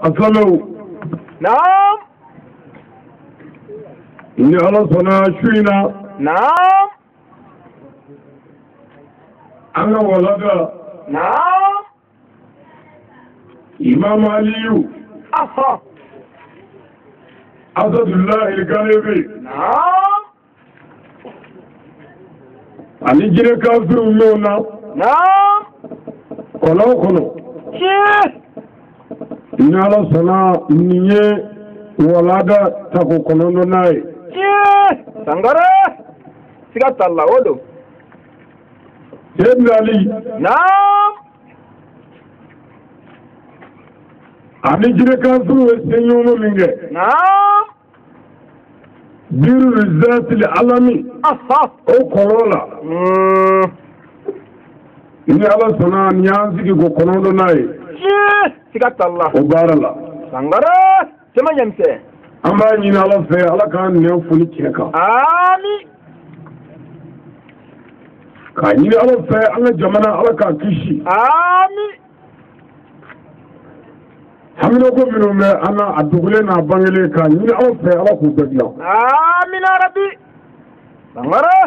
أصلوا نعم إني على صنع شوينا نعم أنا ولد نعم إمام علي أها أسد الله الغالبي نعم أني جري كافر ميونا نعم كلو شيء إني على صنع نية ولد تكو كلو ناي شيء سانغارا سيغات الله ودو سيدنا علي نعم أني جري كافر وسنيومو منجي نعم بير الذات العالمي أها أو كورولا إني على صنع نيانسي كو كلو ناي شيء سيغات الله وبارلا سانغارا سما يمسي أما إني على في على كان نيوفوني تشيكا آمين كان إني على في على جمانا على كان كيشي آمين hamina ko minnu bɛ an na a dogolen n'a bangelen k'a ɲini aw fɛ ala k'u bɛɛ dilan. amina rabi sangare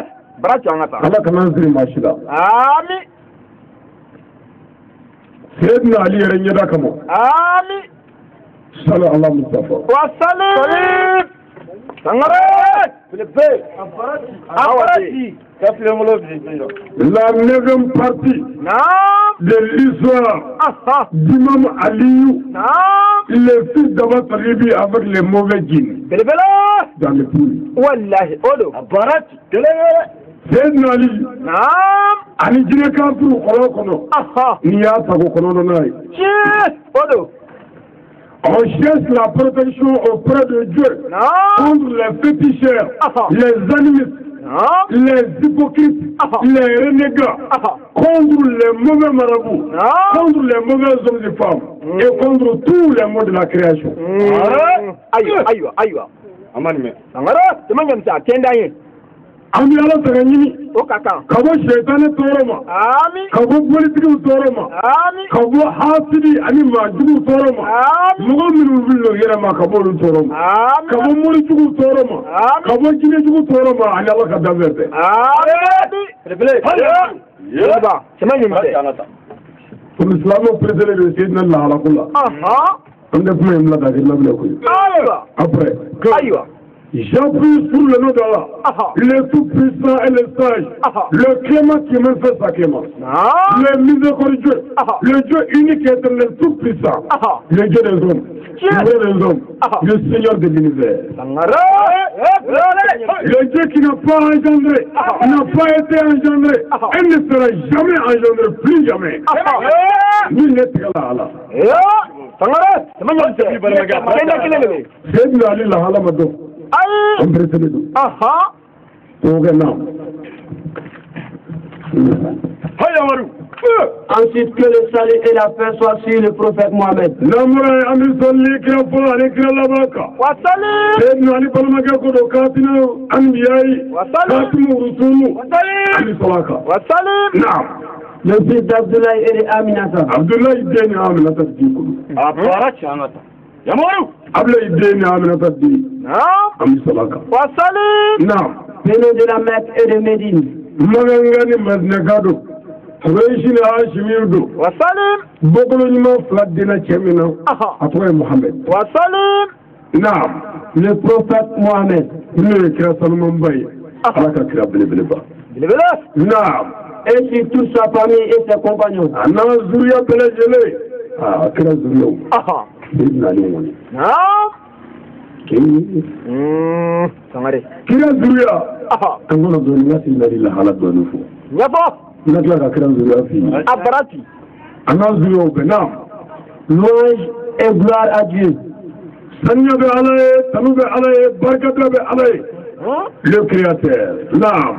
bara canga ta ala kana an siri maa si la. ami Seydina Ali yɛrɛ ɲɛda kama. ami sali ala mustafa. wa salim sangare filipe afarati la neuvième partie de l'histoire d'Imam Aliou, le fils d'Abba Talibi avec les mauvais djinns dans le pays. Wallahi, odo. Abarati. Seydina Ali. Ani jine kafuru kolo kono. Ni ya sago kono nai. Odo. On cherche la protection auprès de Dieu contre les féticheurs, les animistes, les hypocrites, les renégats, contre les mauvais marabouts, contre les mauvais hommes et femmes, et contre tous les mots de la création. Aïe. Amanime. Angara, tu m'as dit ça, tiens d'ailleurs. Ami ala tɛgɛ ɲini ka bɔ sɛtani tɔɔrɔ ma ka bɔ politikiw tɔɔrɔ ma ka bɔ hasidi ani maajuguw tɔɔrɔ ma mɔgɔ minnu wulila u yɛrɛ ma ka bɔ olu tɔɔrɔ ma ka bɔ morijuguw tɔɔrɔ ma ka bɔ jinɛjuguw tɔɔrɔ ma ani ala ka danfɛn bɛɛ. Pour l'islam précédé de Seydina lahalako la an tɛ kuma in bila ka kɛ labila koyi. Après j'appuie sur le nom d'Allah, le tout-puissant et le sage, le clément qui me fait sa clémence, le miséricordieux, le Dieu unique et éternel tout-puissant, le Dieu des hommes, le Dieu des hommes, le Seigneur de l'univers. Le Dieu qui n'a pas engendré, n'a pas été engendré, et ne sera jamais engendré, plus jamais. Nul n'est égal à Allah. C'est Ali la halamado. Ensuite que le salut et la paix soient sur le prophète Mohamed. Le fils d'Abdullah et Aminata. Abdullah ibn Aminata Dikoulou. Yamaru. Abdullah ibn Aminata Dikoulou. Ami Salaka. Wasalim. Naam. Venez de la Mecque et de Médine. Magangani Maznagado. Reishine Hashimiudo. Wasalim. Bokolo Nima Fladina Chemina. Atoye Mohamed. Wasalim. Naam. Le prophète Mohamed. Le Kira Salman Baye. Alaka Kira Bilebeleba. Bilebeleba. Naam. Et sur toute sa famille et ses compagnons. Anna Zuriya Belejele. Kira Zuriya. Seydina Ali woni. Naam. Sangare. Kira Zuriya. Angola doni ngasi nari la hala doni fo. Nyafo. Nakla ka Kira Zuriya fi. Abarati. Anna Zuriya benam. Louange et gloire à Dieu. Sanya be alaye, tanu be alaye, barkata be alaye. Le Créateur. Naam.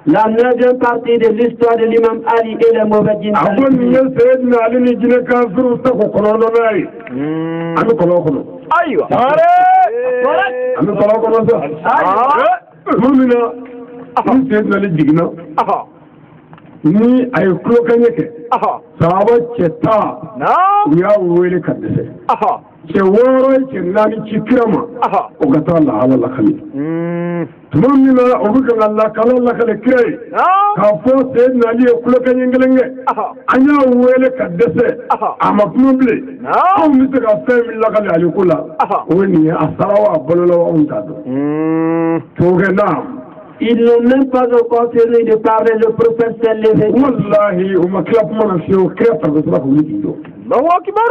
La neuvième partie de l'histoire de l'imam Ali et les mauvais djinns. Avant de Seydina Ali ni jine kafiru ta ko kono nay. Ami kono. Aywa. Ami kono sa. Mumina. Ni Seydina Ali jigna. Ni ay klo kanyeke. Sahaba cheta. Naam. Ya wele kadese. cɛ wɔɔrɔ cɛ naani ci kira ma o ka taa lahala lakali tuma min na o bɛ ka lakala lakale kira ye k'a fɔ Seyidina Ali ye kulonkɛ kelen kɛ an y'a wele ka dɛsɛ a ma kuma bilen anw bɛ se ka fɛn min lakale Ali ko la o ye nin ye a sara wa a balola wa anw t'a dɔn tubabu na. Ils n'ont même pas encore fini de parler, le prophète s'est levé. Wallahi, on m'a clapé mon action, créé par le soir pour lui dire. Non, qui m'a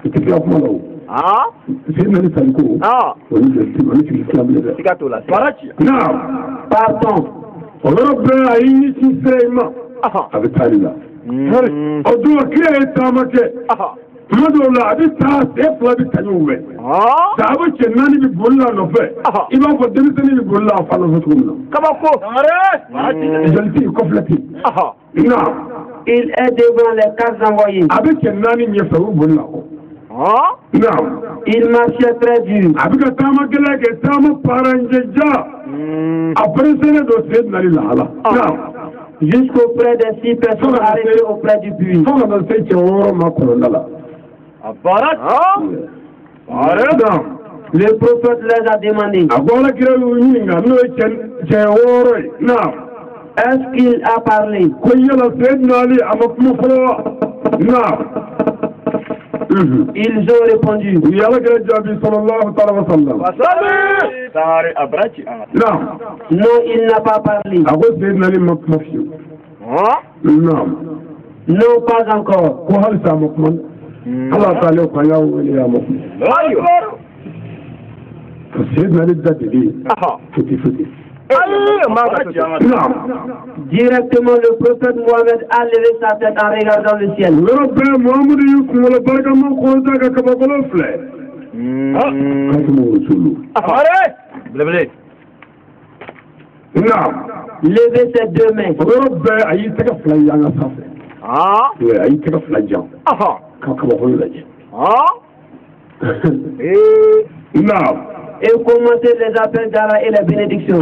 dit. Tu clapes mon action. Ah? C'est une année sans coup. Ah? Oui, je clame le c'est gâteau là. Parachi. Non. Pardon. On a initié vraiment. Avec Talila. On doit créer un maquet. Madola, abi ta c'est pour abi tanyouwe. Ça va que nani bi bolla no fait. Il va faut démissionner bi bolla fa no fait comme ça. Comment arrête? Je le dis complètement. Non. Il est devant les 4 envoyés. Abi que nani n'y fait ou bolla ko. Non. Il marchait très dur. Abi ka tama gele ke tama paranjeja. Après c'est le dossier nali la ala. Non. Jusqu'auprès des 6 personnes arrêtées auprès du puits. Faut que c'est que on ma kolonala. Le prophète les a demandé. Est-ce qu'il a parlé? Ils ont répondu. Non, il n'a pas parlé. Non, pas encore. Allah ta'ala ko ya wele ya mu ayo to sayyidina Ali da dili futi directement le prophète Mohammed a levé sa tête en regardant le ciel. Rabbi Muhammad yusuf wala baraka man ko ta ka ba ko fle Levez ses 2 mains. Rabbi ayi ta ka fla ya nga safe ayi ta ka fla jam Et commencer les appels d'Allah et les bénédictions.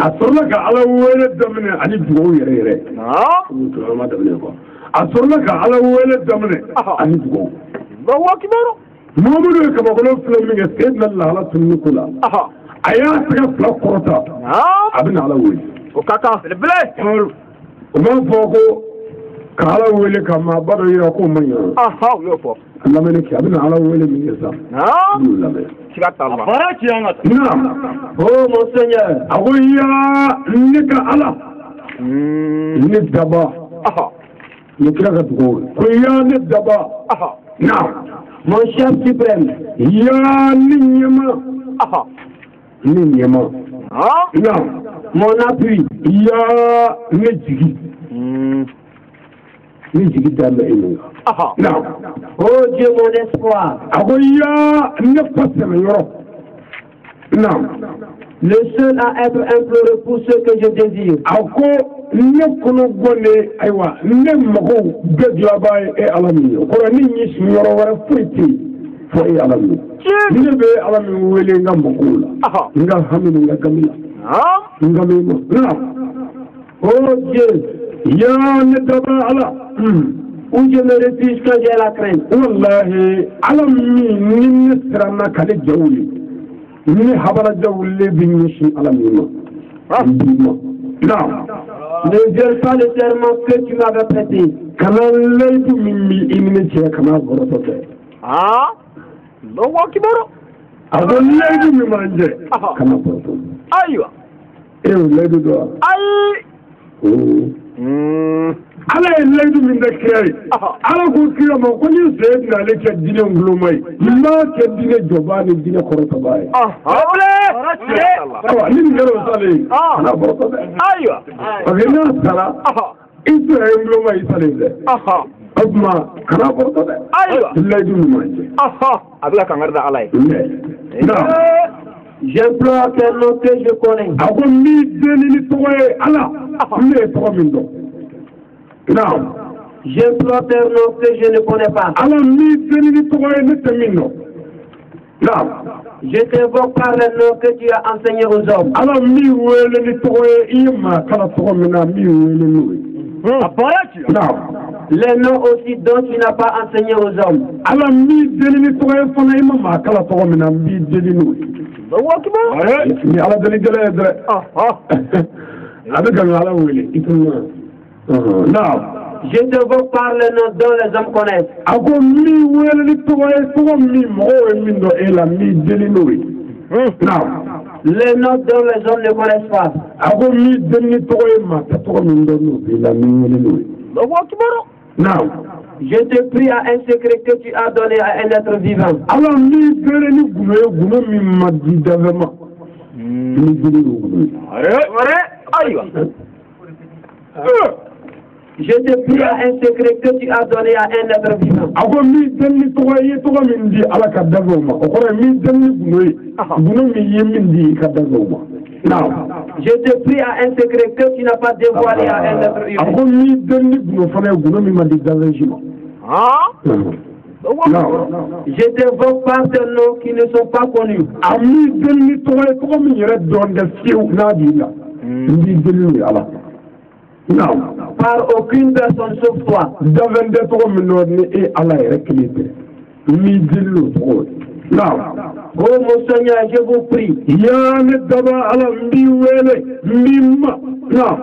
Kala wele kama bado yira ko manya yo fo Allah meleki abina ala wele min yasa Allah me sigata Allah baraki yanga oh mon Seigneur awiya nika ala ni daba ni kira ka dugo ko ya ni daba mon chef suprême ya ni nyama mon appui ya ni jigi oh Dieu mon espoir. Le seul à être imploré pour ce que je désire. Oh Dieu, où je me réfugie quand j'ai la crainte. Wallahi, alami ni sirana kale jawli. Ni habara jawli binyishi alami ma. Ne viole pas le serment que tu m'avais prêté. Kana leidu minni imine che kana borotote. No wakibaro. Ado leidu mi manje kana borotote. Aywa. Leidu do. Ala ye leidu min da kiyai ala ko kira ma ko ni se na le ke dine ngulumai ma ke dine jobani dine korota bai ni ngero sale ana borota aywa agena sala itu ay ngulumai sale de asma kana borota de aywa leidu min manje abla kangarda alai j'implore quel nom que je connais. Ako mi deni ni toye ala ne to min do. Non. J'implore quel nom que je ne connais pas. Ala mi deni ni toye ne te min no. Non. Je t'invoque par le nom que tu as enseigné aux hommes. Ala mi wele ni toye ima kala to mina mi wele no. Aparachi. Non. Les noms aussi dont tu n'as pas enseigné aux hommes. ala mi delini togoye fana ima ma kala togo mina mi delinu ni ala deli gele dre avec ala wele ituma now je te veux par le nom dont les hommes connaissent. ako mi wele ni togoye togo mi mo min do ela mi delinu now les noms dont les hommes ne connaissent pas. ako mi delini togoye ma ta togo min do no ela mi delinu now je te prie à un secret que tu as donné à un être vivant. alors mi bere ni guno mi madi davema mi bere guno je te prie à un secret que tu as donné à un être vivant. ako mi denni togoye togo min di ala ka davema o ko mi denni guno mi yemin di ka davema now je te prie à un secret que tu n'as pas dévoilé à un être humain. ako mi denni guno fana guno mi madi davejima now je t'évoque par des noms qui ne sont pas connus. ami denni togoye togo min yere don de fiu na di la ndi denni ala now par aucune personne sauf toi. davende togo min no ni e ala yere kilite mi dillu togo now Oh mon Seigneur, je vous prie yani daba ala mbi wele mimma now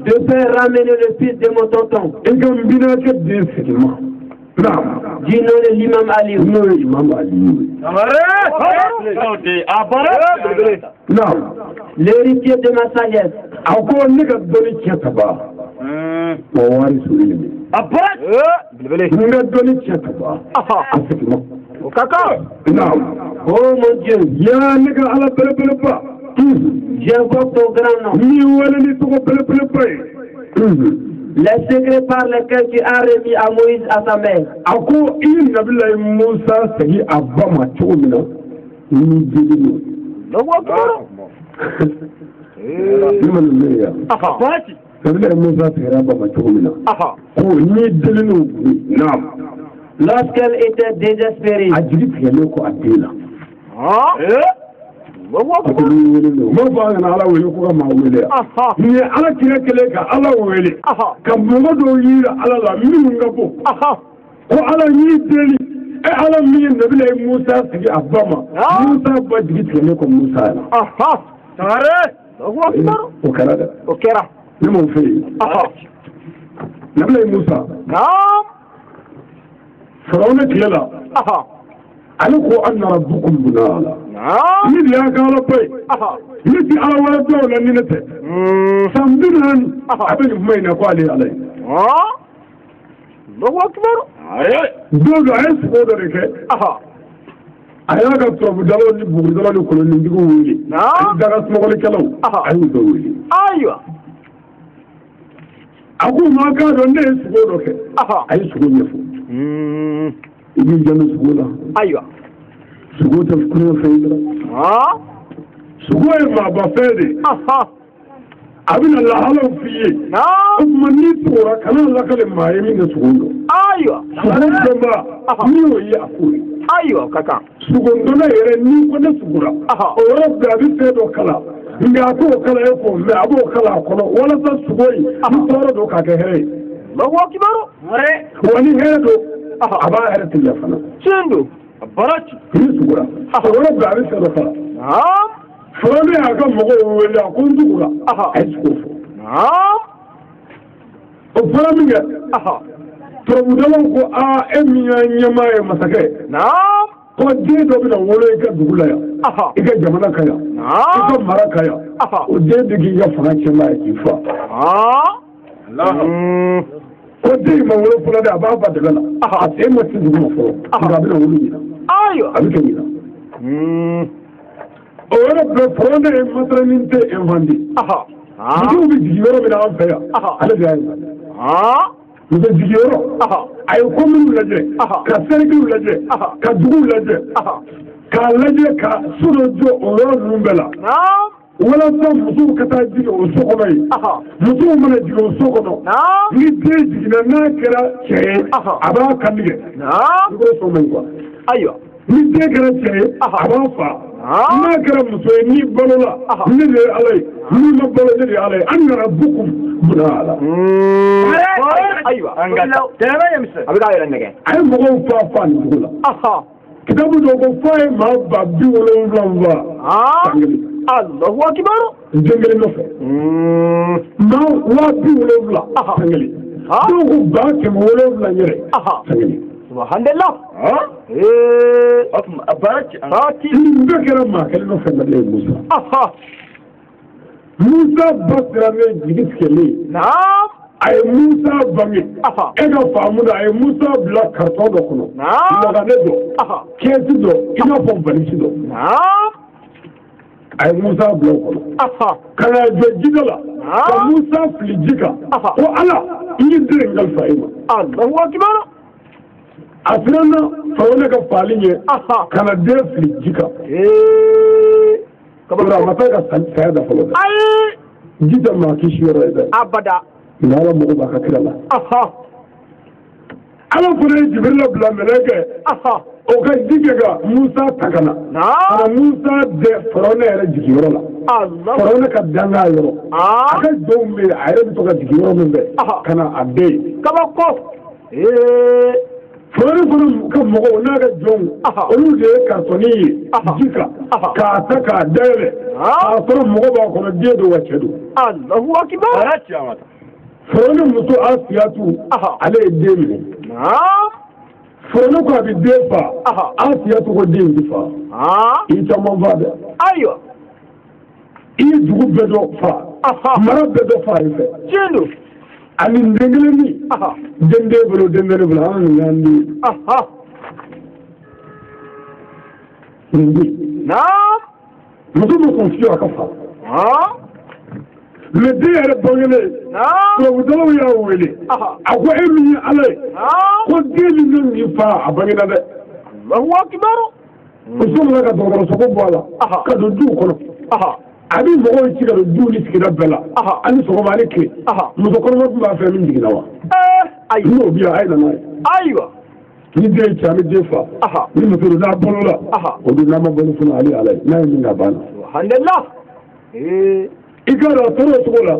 de faire ramener le fils de mon tonton. engam bina ke desigma now Du nom de l'imam Ali. no imam ali now L'héritier de ma sagesse. ako ni ka doni ketaba o wari surini nga doni ketaba asigma now Oh mon Dieu, yani ka ala bele bele ba j'invoque ton grand nom. mi wele ni to bele bele ba Les secrets par lesquels tu as remis à Moïse à sa mère. ako in nabillahi musa sagi abba ma chomina ni dinu liman leya nabillahi musa sagi abba ma chomina ko ni dinu nam Lorsqu'elle était désespérée, ajiri tiyale ko adela mo ba na ala wele ko ma wele ni ala kire kele ka ala wele ka mo do yira ala la min ngabo ko ala ni deli e ala mi nabillahi musa sigi abama musa ba jigi tiyale ko musa la o kara ni mo fe nabillahi musa فرعون كلا ألقوا أن ربكم بنالا ميدي أقال بي ميدي على ولا دولة نينته سامدنان أبن مين أقالي عليه الله أكبر دولة عيس قدرك أياك أكتب دلو نبغي دلو نقول نبغي ويلي درس مغلي كلام أيوة ويلي أيوة أقول ما كان الناس قدرك أيش قدر يفو ibi jami sugula aywa suguta kuna faydra sugoy ma ba fayde abin Allah halu fiye kuma ni tora kana lakale mai min sugundo aywa sugundo ba ni oyi akuri aywa kaka sugundo na yere ni ko na sugura o rabbi abi fedo kala nga ko kala e ko me abo kala kono wala sa sugoy ni tora do ka ke here Allahu akbar wani hedo aba herti ya fana cendo barati ni sugura wala gari sa fana fone aga mogo wele ko ndugura ay sukufo o fara minga to mudalon ko a emiya nyama e masake ko de do bi na wole ga dugula ya iga jamana kaya iga maraka ya o de digi ya fana chema e fa Allah ko dai ma wala fula da ba daga la a sai mutum dubu fo ga bin wuri ne ayo abike ni o wala be fronde e maternité e vandi du bi jigoro bi na an fa ya ala ga du bi jigoro ay ko min laje ka sergi laje ka dugu laje ka laje ka suro jo o ro numbela wala sa muso ka taa jigi o so kɔnɔ ye muso mana jigi o so kɔnɔ ni den jiginna n'a kɛra cɛ ye a b'a kantigɛ i b'o sɔn mɛ quoi ayiwa ni den kɛra cɛ ye a b'a fa ما كرم مسويني بلولا نري علي ما بلو نري علي أنا ربكم بنالا أيوة أنقل تمام يا مستر أبي قايل إنك أنا مغون فافان بقولا كتابو دوغو فاي ما بابي ولا ولا الله أكبر جنجل نوفي ما وابي ولا ولا تنجلي دوغو باكي ولا ولا يري تنجلي سبحان الله أبارك ذكر ما كان نوفي مدلي موسى موسى بسرا من جيس كلي نعم أي موسى بني إذا فهمنا أي موسى بلا كرتون دكانو لا غنيدو كيس دو إذا فهم بنيش دو أي موسى بلا كانو كان جدلا موسى فلجيكا وعلى يدرين الفايمة الله أكبر أصلاً فهونك فاليني كان ده فلجيكا كبر ما تيجي سعادة فلوس جدا ما كيش يرى أبدا لا لا مو بكثير لا أنا فريق جبريل بلا ملكة وكان ديجا موسى تكنا أنا موسى ده فرعون يرى جيرو لا فرعون كدانا يرو أكيد دوم بي عيرب توكا جيرو من بي كان أبدي كبكو فرعون كم مغو ناقة جون أولو ده كاتوني جيكا كاتكا دايره فرعون مغو باكونا ديدو وشدو الله أكبر فرعون مسو آسياتو عليه ديمي فرعون كو أبي ديفا آسياتو كو ديم ديفا إيتا منفاده أيوة إيه جوغو بدو فا مرا بدو فا يفا جنو أني ندنجلني دندي بلو دندني بلو أنا نغاندي ندي نعم مسو مكونسيو أكفا لدي ربنا لو يا ولي أقوى إمي علي قد جيل من يفا أبغينا ده الله أكبر وصل لك دكتور سكوب ولا كدو كله أبي بقول شيء كدو نسكت بلا أنا سكوب عليك مذكر ما في من جينا أيوة بيا أيضا أيوة ندي كامل دفا نمثل ذا بلولا ودنا ما بنفنا علي لا يمنا بانا سبحان الله إكارا ترى سكولا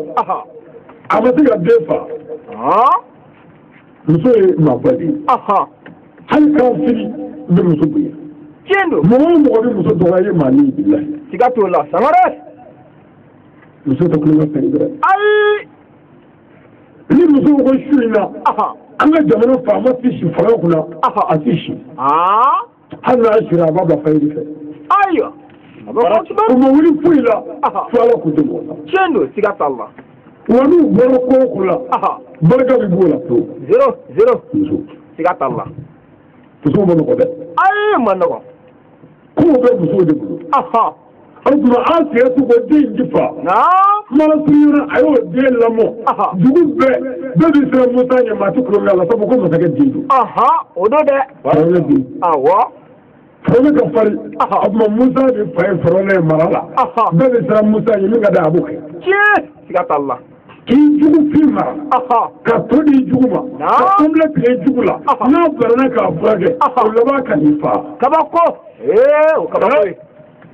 أمسك دفا مسوي ما بدي هل كان في بمسوي جندو مو بمسوي ماني بالله سكتوا الله سمرت مسوي تقول ما تقدر أي ni muso ko shurina an ga jamana fama tishi fara kuna atishi har na shira ba ba faidi fe ayo kuma wuri fuila fala ku dubo chendo sigata Allah wani boro ko kula barka bi bola to 0 sigata Allah muso mo ko de ay man ko be muso de ko an kuma asiya su ko din jifa mala suyuna ayo de lamo dugu be bi sira musa nya ma tukuro la sabu ko masaka dindu odo de wala di awo fone ka fari abma musa bi fay farole marala bi sira musa nya minga da abuke sigata Allah ki jugu filma ka todi juguma ka tumle ke jugula na barana ka fage o ba ka nifa kabako o kabako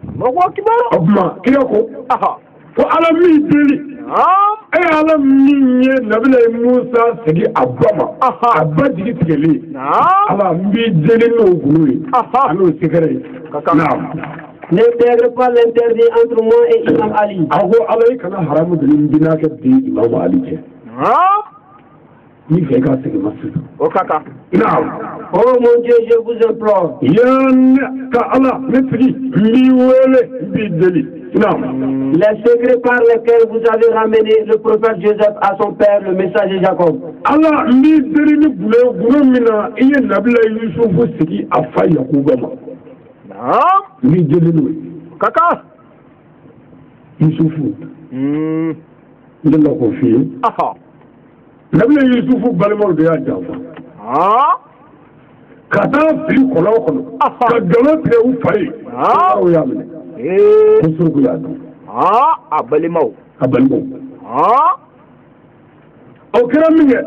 Allahu Akbar abma kiyako ko ala mi deli ala mi ye nabila Musa sigi abama abba digi tigeli ala mi deli no gulu alo sikere Ne perdre pas l'interdit entre moi et Imam Ali. Ago ala kana haramu dilin bina ka di Imam Ali ke ni fait qu'à ce que ma fille. Oh kaka. Oh mon Dieu, je vous implore. Yann ka Allah metri miwele bideli. Les secrets par lesquels vous avez ramené le prophète Joseph à son père, le messager Jacob. Allah mi deri ni bule gurumina iye nabila Yusufu sigi afa Yakubama. Mi deri ni kaka. Yusufu. Ndela ko fi. Nabila Yusufu balimo de ya jafa. Kata fi kono kono. Ka galo te u fai. O ya mene. Musuku ya do. Abalimo. Abalimo. o kɛra min kɛ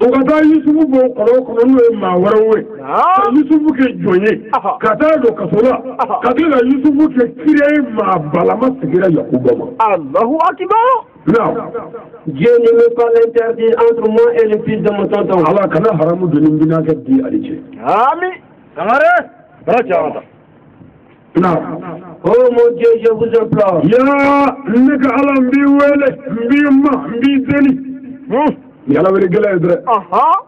o ka taa Yusufu bɔ kɔlɔn kɔnɔ n'o ye maa wɛrɛw ye ka Yusufu kɛ jɔn ye ka taa don kaso la ka tila ka Yusufu kɛ kira ye maa balama sigira Yakuba ma. Allahu Akbar. Non. Dieu ne met pas l'interdit entre moi et le fils de mon tonton. Allah kana haramu doni bina kɛ di ale cɛ. Amin. Sangare. Bara cawata. Non. Oh mon Dieu, je vous implore. Ya ne ka Allah mbi wele mbi ma mbi deli. Yalla wele gele dre.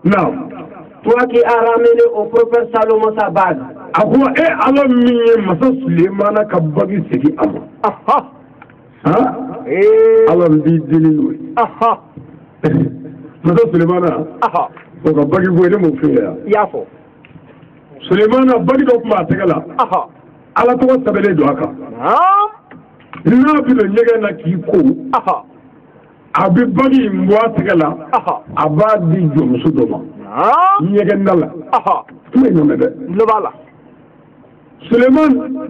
Non. Toi qui as ramené au prophète Salomon sa bague. Akwa Allah miye masa Sulemana ka bagi segi ama. Allah mbi deli we. Masa Sulemana. O ka bagi go ne mo fiya. Yafo. Sulemana bagi do kuma tegala. Allah to sabele do aka. Ina bi do nyega na ki ko. Abi bagi mwa tegala. Abadi jomsu do ma. Nyega ndala. Tume no mebe. Globala. Suleiman.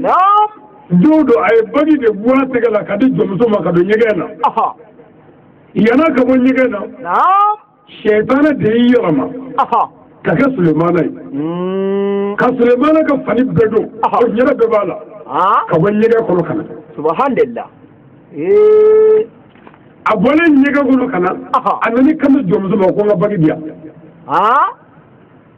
Dodo ay bagi de bwa tegala kadi jomsu ma kado nyega na. Yana ka bo nyega na. Shaytana de yirama. Kaka Sulemana yi. Ka Sulemana ka fani bedo. O nyera bebala. Ka bo nyega kono kana. Subhanallah. A bɔlen ɲɛgɛn kɔnɔ ka na a nana kama jɔnmuso ma ko n ka bagi di yan.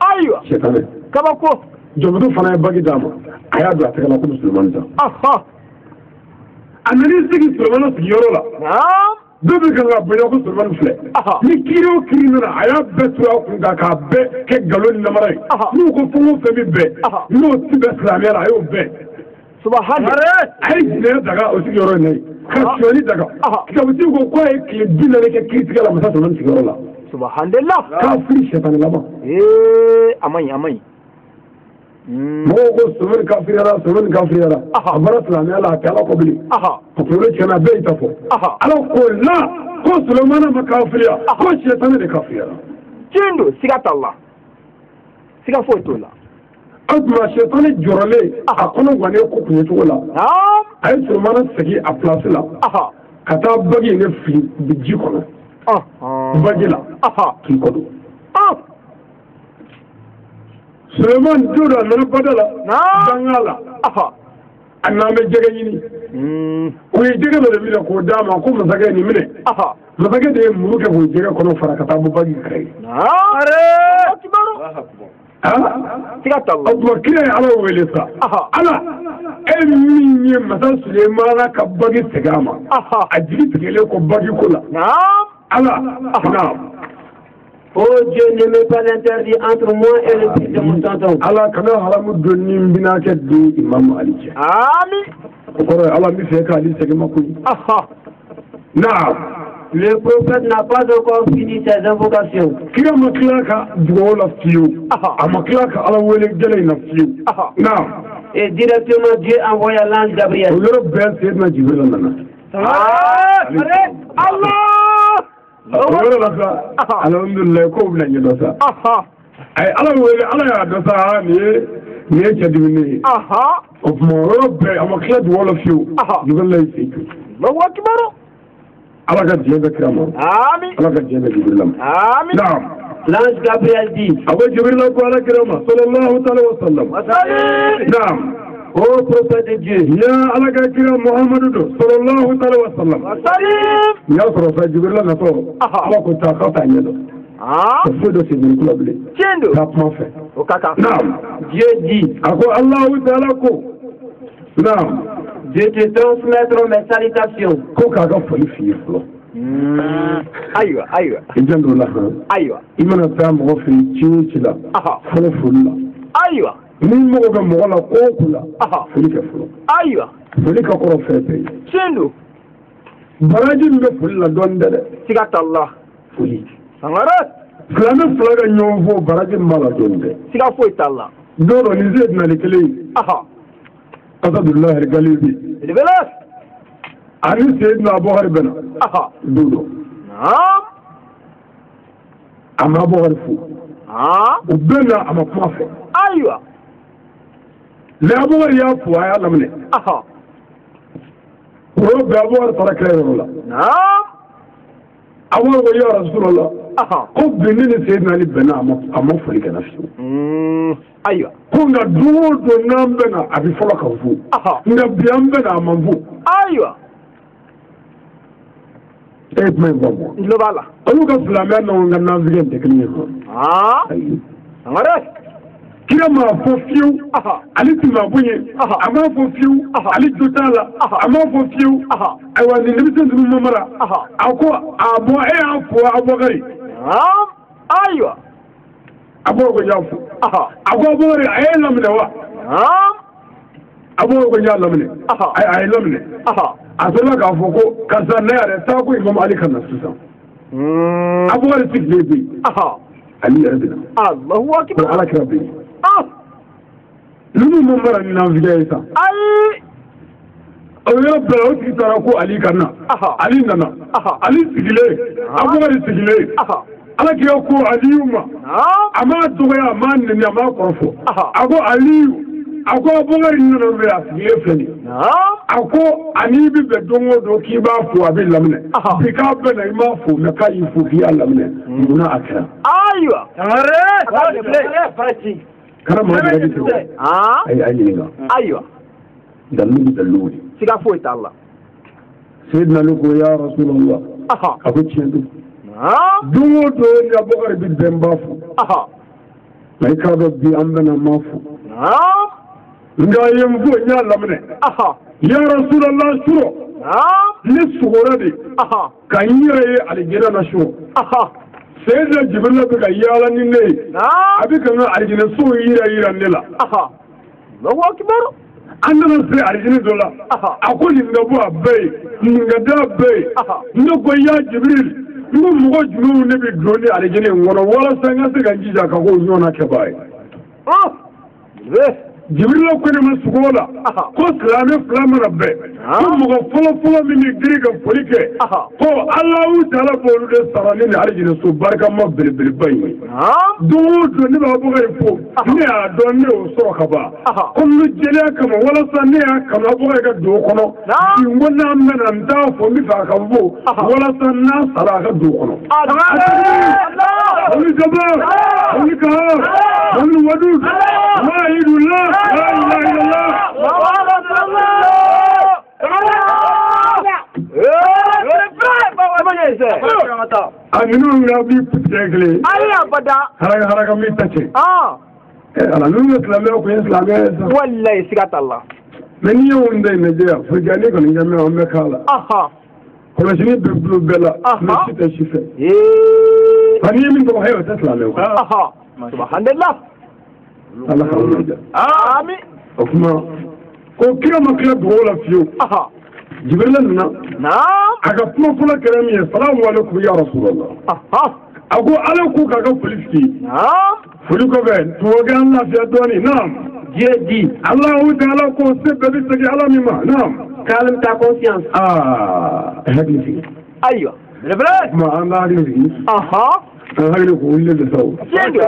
Ayiwa. Sɛtanɛ. Kabako. Jɔnmuso fana ye bagi d'a ma a y'a don a tɛgɛ la komi Sulemani ta. A nana sigi Sulemani sigiyɔrɔ la. Dɔw bɛ kan ka bonya ko Sulemani filɛ. Ni kiiri o kiiri nana a y'a bɛɛ turu a kun kan k'a bɛɛ kɛ nkalon ni namara ye. N'u ko fɛn o fɛn bɛ bɛn n'o ti bɛn silamɛya la a y'o bɛɛ. Subhanallah. A ye jinɛ daga o sigiyɔrɔ in na yen. Ka sɔni daga. Kitabuti ko k'a ye tile 40 kɛ kiiritigɛ la masa Sulemani sigiyɔrɔ la. Subhanallah. K'a fili sɛtanɛ laban. A man ɲi, a man ɲi. Mɔgɔw ko Sulemani kafiriyara Sulemani kafiriyara. A bɔra silamɛya la a tɛ Ala kɔ bilen. A kunkolo tiɲɛna a bɛɛ y'i ta fɔ. Ala ko la ko Sulemani ma kafiriya ko sɛtanɛ de kafiriyara. Tiɲɛ don, siga t'a la. Siga foyi t'o la. O tuma sɛtanɛ jɔrɔlen a kɔnɔ gannen ko kun ye cogo la. A ye Sulemani segin a place la. Ka taa bagi ne fili ji kɔnɔ. Bagi la k'i kɔdon. Sulemani don dɔ a nana bada la. Danga la. A n'an bɛ jɛgɛ ɲini. O ye jɛgɛ dɔ de minɛ k'o d'a ma ko masakɛ ye nin minɛ. Masakɛ de ye muru kɛ k'o jɛgɛ kɔnɔ fara ka taa bɔ bagi kɛrɛ ye. Siga t'a la. O tuma kira ye Ala wele sa. Ala e min ye masa Sulemana ka bagi segin a ma. A jigi tigɛlen ko bagi ko la. Ala. Oh Dieu, ne met pas l'interdit entre moi et le fils de mon tonton. Allah kana haramu doni bina ke di Imam Ali cɛ. Amin. O kɔrɔ ye Allah bɛ fɛ k'ale segin ma koyi. Naam. Le prophète n'a pas encore fini ses invocations. Kira ma tila ka dugawu la fiyewu. A ma tila ka Ala wele gɛlɛn in na fiyewu. Naam. Et directement Dieu envoya l'ange Gabriel. O yɔrɔ bɛɛ Seydina Jibril nana. Allah. O yɔrɔ la sa alhamdulilayi kow bɛna ɲɛdɔn sa. A ye Ala wele Ala y'a dɔn sa nin ye cɛ diminen ye. O tuma o yɔrɔ bɛɛ a ma tila dugawu la fiyewu. Jibril y'i sen jɔ. Ala ka diɲɛ bɛ kira ma. Amin. Ala ka diɲɛ bɛ Jibril ma. Amin. Naam. L'ange Gabriel dit. A ko Jibril ko Ala kira ma sallallahu alaihi wa sallam. Naam. Ô prophète de Dieu. Ya Ala ka kira Muhammadu do sallallahu alaihi wa sallam. Ya sɔrɔ sa Jibril na tɔ Ala ko taa k'a t'a ɲɛ dɔn. Foyi dɔ sen kula bilen. Tiɲɛ don. K'a kuma fɛ. O ka kan. Naam. Dieu dit. A ko Alahu Taala ko. Naam. Je te transmettre mes salutations. Ko k'a ka foli f'i ye fɔlɔ. Ayiwa. I janto la han. Ayiwa. I mana taa mɔgɔ fɛ yen ci o ci la. Fɔlɔ foli la. Ayiwa. Ni mɔgɔ bɛ mɔgɔ la ko o ko la. Foli kɛ fɔlɔ. Ayiwa. Foli ka kɔrɔ fɛn bɛɛ ye. Tiɲɛ don. Baraji min bɛ foli la dɔɔnin tɛ dɛ. Siga t'a la. Foli. Sangare. Silamɛ fila ka ɲɔgɔn fɔ baraji min b'a la dɔɔnin tɛ. Siga foyi t'a la. Don dɔ nin se nali kelen ye. Asadulahi Galibi. Ani Seydina Abubakar bɛna. Don dɔ. A ma Abubakar fo. O bɛɛ la a ma kuma fɛ. Ayiwa. Mais Abubakar y'a fo a y'a laminɛ. O yɔrɔ bɛɛ Abubakar taara kira yɔrɔ la. awon ko ya rasulullah ko binni sayyidina ali bana amma fuli kana fi aywa ko nga do nambena abi fola ka fu nga biambena amvu aywa mais bon lo bala alu ka flamé no nga navigate technique angare kira ma fo fiu ali tima bunye ama fo fiu ali jotala ama fo fiu aywa ni nimisen dum mamara ako abo afo abo gari aywa abo ko yafu ako bori ay lamne wa abo ko ya lamne ay lamne asala ka fo ko kaza na yare ta ko imam ali kan nasusa abo gari tikbe ali rabbina Allahu akbar ala rabbi lumu mamara ni navigate sa ay oyo bla o ti tara ko ali kanna ali nana ali sigile abo gari sigile ala ki ko aliyuma ama doya man ni ama korfo ako aliyu ako bongari nana be sigile feni ako ani bi be dongo do ki ba fu abi lamne bi ka be na ma fu na ka yi fu ki lamne muna akra aywa are parti karama da bi to ay nga aywa dalu siga fo ita Allah sayyidina luko ya rasulullah ako chendu dungo do ya bogare bi demba fu mai ka do bi ambana mafu nga yembo nya lamne ya rasulullah shuro ni sugorade kanyire alijira na shu sayyidina jibril bi ka yala ni ne abi kan alijina so yira nela Allahu akbar andana se alijina dola akoli ngabo abai ngada abai ngo ya jibril ngo mugo junu ne bi drone alijina ngono wala sanga se ganjija ka ko nyona ke bai jibril ko ne masugola ko salame flama rabbe ko mugo folo min giriga folike ko allah taala bolu de sarani ne alijina so barka ma bil bayi do ne ba bo gari fo ne a don ne o so ka ba ko lu jele kama wala sa ne kama bo ga do kono di wona mena nda fo mi fa ka bo wala sa na sara ga do kono oni jaba oni ka oni wadu ma idullah la ilaha illallah aminu nga bi putegle ayya bada haraga mi tache ala nunu islamé ko islamé wallahi sigat Allah men yewunde Nigeria fujani ko ngame o me kala ko la jini be blu bela me sita shife fani min ko hayo islamé ko subhanallah Allah ka amin kuma ko kira makla dola fiyo jibril na aga kuma fula karami assalamu alaikum ya rasulullah ago alaikum kaga poliski fuli ko be to ga Allah fi adoni naam Dieu dit Allah ta'ala ko se be bi ala mima naam calme ta conscience hadisi aywa le ma anga hadisi hadisi ko wille de saw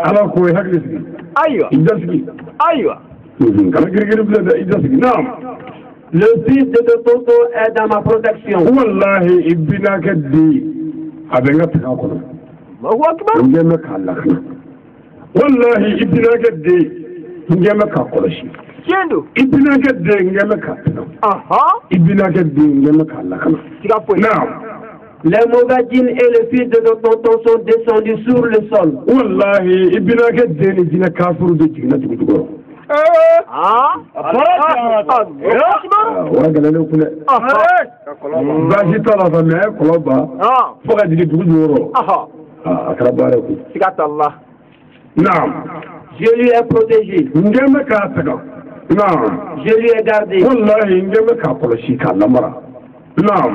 ala ko hadisi aywa idasi aywa kala girgir bi da idasi naam le fils de Toto est dans ma protection. Wallahi ibina kaddi abenga takono. Allahu akbar. Ngema kalakna. Wallahi ibina kaddi ngema kakoloshi. Kendo. Ibina kaddi ngema kakna. Ibina kaddi ngema kalakna. Now, les Mogadjines et le fils de notre tonton sont descendus sur le sol. Wallahi ibina kaddi ni dina kafuru de jina tugo. Wagala ne kule baji tala fa me koloba foga digi dugu joro akara bare ku sigat Allah naam je lui ai protégé ngeme ka taga naam je lui ai gardé wallahi ngeme ka koloshi ka lamara naam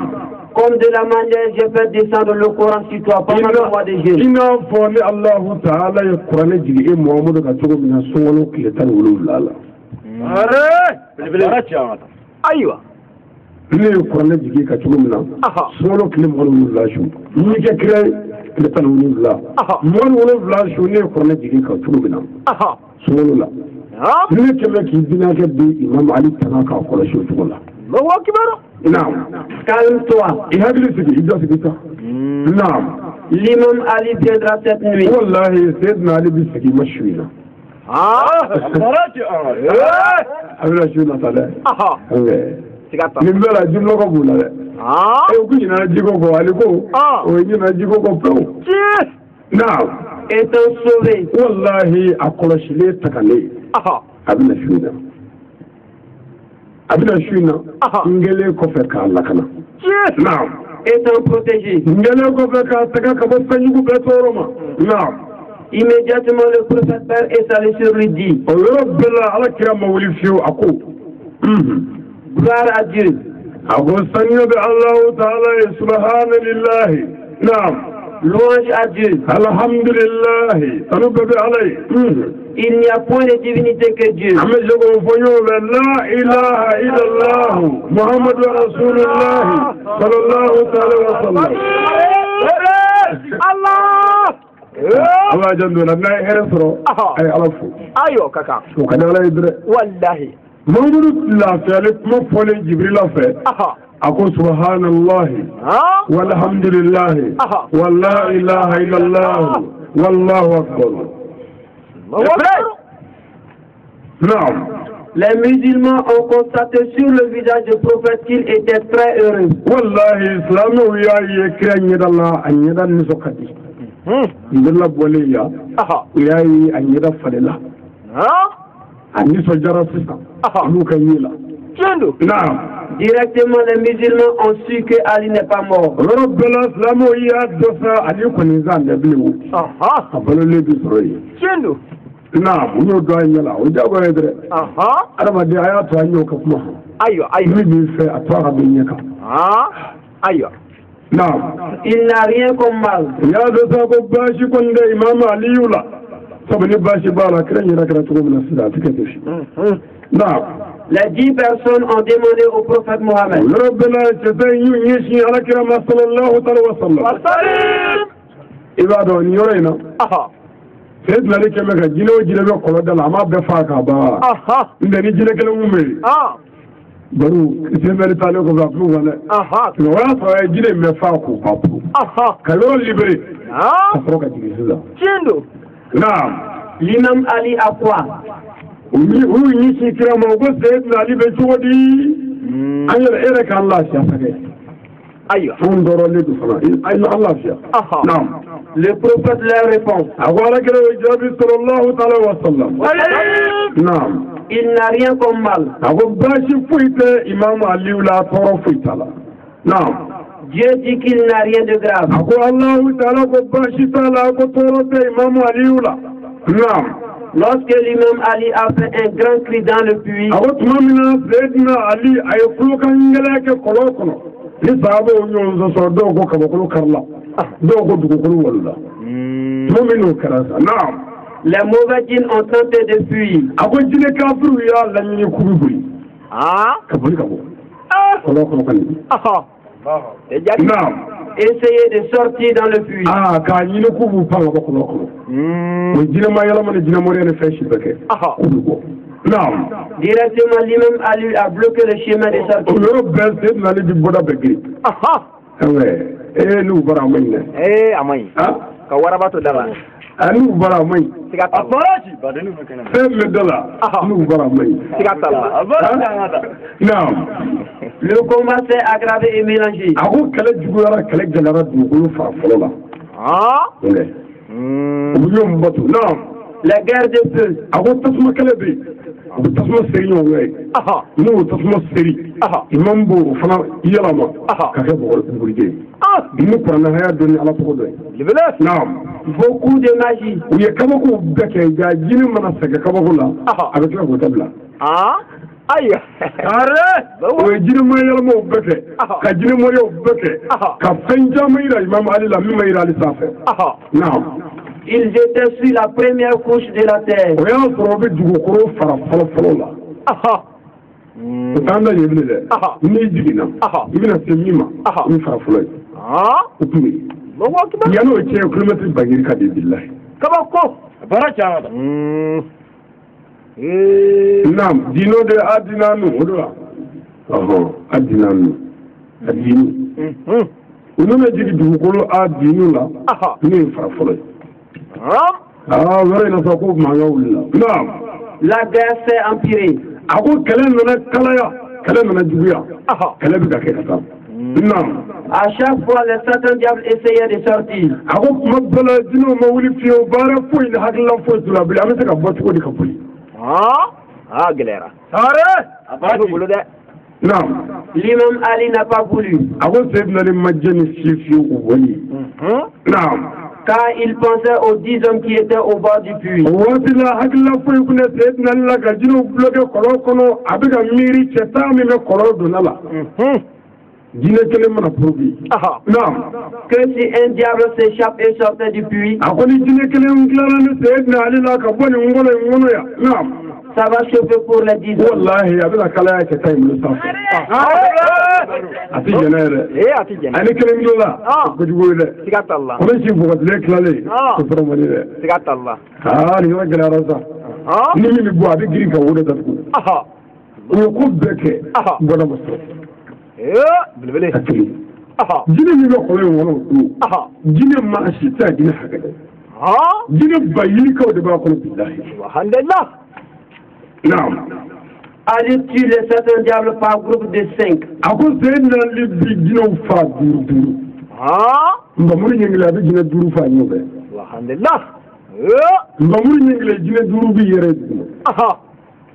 comme de la manière je fais descendre le Coran sur toi pendant le mois de juillet. Ina foni Allah Ta'ala ya Quran jigi e Muhammad ka tugo mina songolo kile tan wululala. Aywa. Ne Quran jigi ka tugo mina songolo kile wululala shu. Ni ke kire kile tan wululala. Wululala shu ne Quran jigi ka tugo mina. Songolo la. Ne keme ki dina ke bi Imam Ali tana ka kola shu tugo la. Allahu akbar. Naam. Calme-toi. Ihagli sigi idda sigi ta. Naam. L'imam Ali viendra cette nuit. Wallahi, Sayyidina Ali bisaki mashwina. Abila shwina tale. Nimbela jumlo ko bulale. Kunyina jiko ko aliko. Kunyina jiko ko pro. Now, étant sauvé. Wallahi, akolashile takale. Abila shwina. Abila shwina. Ngele ko fe ka lakana. Now, étant protégé. Ngele ko fe ka taka ka bo fanyugo betoroma. Now, immédiatement le prophète Père est allé sur lui dit. Gloire à Dieu. Louange à Dieu. Il n'y a point de divinité que Dieu. Allah jandola na here soro ay alafu ayo kaka ko kadala idre wallahi mawdudu la fa'ala ma fole jibril fa ako subhanallah walhamdulillah walla ilaha illallah wallahu akbar naam. Les musulmans ont constaté sur le visage du prophète qu'il était très heureux. Wallahi islamu ya yekra Allah anyada nisokati. Ndela boleya yayi anyida falela ani sojara sisa luka yila Tiendo. Directement les musulmans ont su que Ali n'est pas mort. Rabbana islamu ya dosa ali kuniza ndabiwu abalole bisroyi Tiendo. unyo do anyala ujago edre arama de ayatu anyo ka kuma Ayo ni fe atwa binyaka ayo Il n'a rien comme mal. Les 10 personnes ont demandé au prophète Mohammed. Baru semeri tale ko ba plu wala no wa so jine me fa ko ba plu ka yo libéré ko ka jige ça Tiendo. L'imam Ali a quoi? Oui ni ci kira mo go Sayyidina Ali be jodi ayel era ka Allah ya fage ayo on doro le du fana ay Allah ya Le prophète leur répond. Awala kira jabi sallallahu ta'ala wa sallam Il n'a rien comme mal. Dieu dit qu'il n'a rien de grave. Lorsque l'imam Ali a fait un grand cri dans le puits, les mauvais djinns ont tenté de fuir. Essayez de sortir dans le puits. Directement, l'imam Ali a bloqué le chemin de sortie. Anu bara mai abaraji ba da nufa kana sai dala anu bara mai sikatalla Le combat s'est aggravé et mélangé. Ako kala jugura kala galara dugulu fa folola La guerre de feu. Ako tasma kala bi tasma seri no way no tasma seri imambo fana yalama ka ke bo burge ni prana haya doni ala to do Beaucoup de magie. Il y a comme on beke ga jini mana sega kabagula avec la gotabla aïe o jini mo yalama o beke ka jini mo yo beke ka fenja mayra imam ali la mayra ali safa Ils étaient sur la première couche de la terre. o ya sorobe dugo koro fara folo la tanda yebne de ni digina ibina semima ni fara folo ukumi Yano ce kilometer bagir ka de billahi kaba ko baracha nam dino de adinanu odwa adinanu adini u nana jigi dugukolo a diinu la ne ye fara fɔlɔ ye wɛrɛ in fɔ ko mankan wulila naam La guerre s'est empirée. a ko kɛlɛ nana kalaya kɛlɛ nana juguya kɛlɛ bɛ ka kɛ ka taa naam À chaque fois, le Satan diable essayait de sortir. a ko kuma bɛɛ la jinɛw ma wuli fiyewu baara foyi ni hakilila foyi t'u la bilen an bɛ se ka bɔ cogo di ka boli gɛlɛyara a b'a bolo dɛ naam L'imam Ali n'a pas voulu. a ko Seydina Ali ma jɛ ni fiye fiyewu o bɔli naam Car il pensait aux 10 hommes qui étaient au bord du puits. o waati la hakilila foyi tun tɛ Seydina Ali la ka jinɛw bloqué kɔlɔn kɔnɔ a bɛ ka miiri cɛ tan min bɛ kɔlɔn donna la jinɛ kelen mana porobi naam Que si un diable s'échappe et sortait du puits, a ko ni jinɛ kelen tilala ni Seydina Ali la ka bɔ nin kɔnɔ in kɔnɔ yan naam ça va chauffer pour les 10 hommes. wallahi a bɛna kalaya cɛ tan in bolo sanfɛ a tɛ jɛnɛ yɛrɛ ani kelen tilala kojugu ye dɛ siga t'a la ko ne si bɔgɔtilen tilalen ko sɔrɔ man di dɛ siga t'a la nin yɔrɔ gɛlɛyara sa ni min bɛ bɔ a bɛ girin ka wo de datugu o ye ko bɛɛ kɛ bɔda ma sɔrɔ belebele ka tɛmɛ jinɛ min bɛ kɔlɔn in kɔnɔ o don jinɛ maa si tɛ jinɛ hakɛ dɛ jinɛ ba yirikaw de b'a kɔnɔ bilahi alhamdulillah naam Ali tue les 7 diables par groupe de 5. a ko Seydina Ali bi jinɛw fa duuru duuru nbamuru ɲɛngile a bɛ jinɛ duuru fa ɲɔgɔn fɛ alhamdulillah nbamuru ɲɛngile jinɛ duuru bi yɛrɛ dugu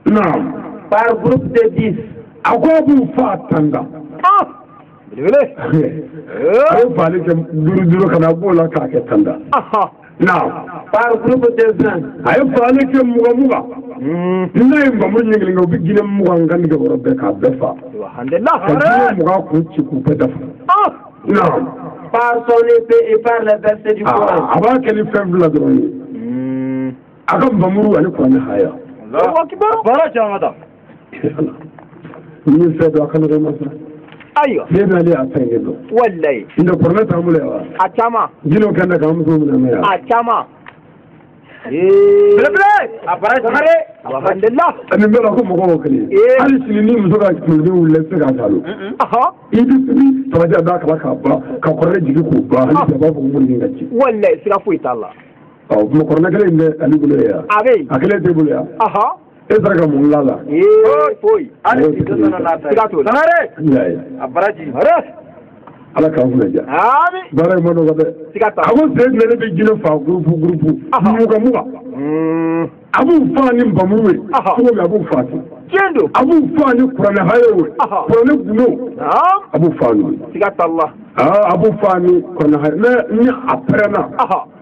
naam Par groupe de 10. a ko a b'u fa tanda belebele a ye faali kɛ duuru duuru ka na b'o la k'a kɛ tanda naam Par groupe de 20. a ye faali kɛ mugan mugan n'a ye nbamuru ɲɛngile kɛ u bɛ jinɛ mugan kantigɛ yɔrɔ bɛɛ k'a bɛɛ fa alhamdulillah ka jinɛ mugan kun ci k'u bɛɛ dafa naam Par son épée et par les versets du Coran. a b'a kɛ ni fɛn fila dɔrɔn ye a ka nbamuru ani kuranɛ haya baara caman ta ni ye fɛn dɔn a ka nɔgɔ i ma sa ayiwa Seydina Ali y'a fɛn kɛ dɔn wallahi nka kuranɛ t'an bolo yan wa a caman jinɛw kan da k'an musow minɛ mɛ yan a caman belebele a baara caman dɛ alhamdulillah nin bɛɛ la ko mɔgɔw ka kelen hali sini ni muso ka kunkolo wuli i bɛ se k'a talo i bɛ tabaja d'a kala k'a ban ka kɔrɔkɛ jigi k'o ban hali bi a b'a fɔ ko nin ka ci wallahi siga foyi t'a la kuma kɔrɔkɛ kelen in bɛ Ali bolo yan a bɛ yen a kelen t'e bolo yan e sera ka mun la foyi hali si dɔ nana n'a ta ye siga t'o la a baraji ala k'an kunna ja ami baara in ma nɔgɔ dɛ siga t'a a ko Seydina Ali bɛ jinɛ fa gurupu mugan mugan a b'u fa ni nbamuru ye cogo min a b'u fa ten tiɲɛ don a b'u fa ni kuranɛ hayaw ye kuranɛ gundo a b'u fa n'u ye siga t'a la a b'u fa ni kuranɛ hayaw ni a pɛrɛnna